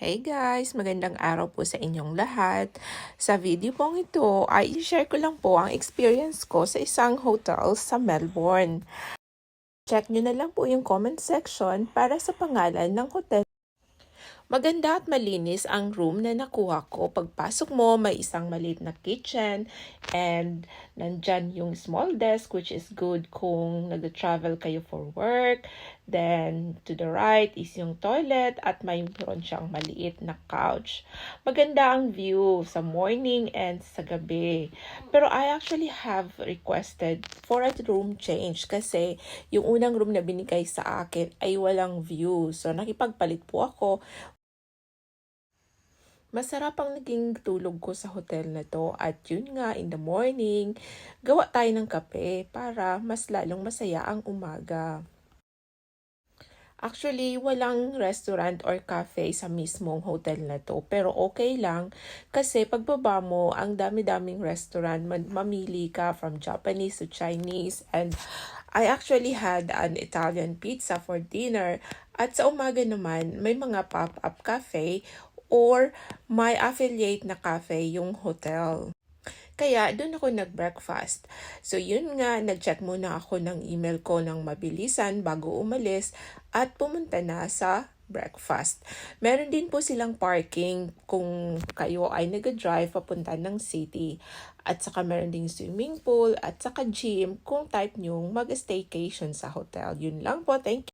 Hey guys! Magandang araw po sa inyong lahat. Sa video pong ito ay i-share ko lang po ang experience ko sa isang hotel sa Melbourne. Check nyo na lang po yung comment section para sa pangalan ng hotel. Maganda at malinis ang room na nakuha ko. Pagpasok mo, may isang maliit na kitchen and nandyan yung small desk which is good kung nag-travel kayo for work. Then to the right is yung toilet at mayroon siyang maliit na couch. Maganda ang view sa morning and sa gabi. Pero I actually have requested for a room change kasi yung unang room na binigay sa akin ay walang view. So nakipagpalit po ako. Masarap ang naging tulog ko sa hotel na to at yun nga in the morning, gawa tayo ng kape para mas lalong masaya ang umaga. Actually, walang restaurant or cafe sa mismong hotel na to pero okay lang kasi pagbaba mo ang dami-daming restaurant, mamili ka from Japanese to Chinese and I actually had an Italian pizza for dinner at sa umaga naman may mga pop-up cafe or may affiliate na cafe yung hotel. Kaya doon ako nag-breakfast. So yun nga, nag-check muna ako ng email ko ng mabilisan bago umalis at pumunta na sa breakfast. Meron din po silang parking kung kayo ay nag-drive papunta ng city. At saka meron ding swimming pool at saka gym kung type nyong mag-staycation sa hotel. Yun lang po, thank you.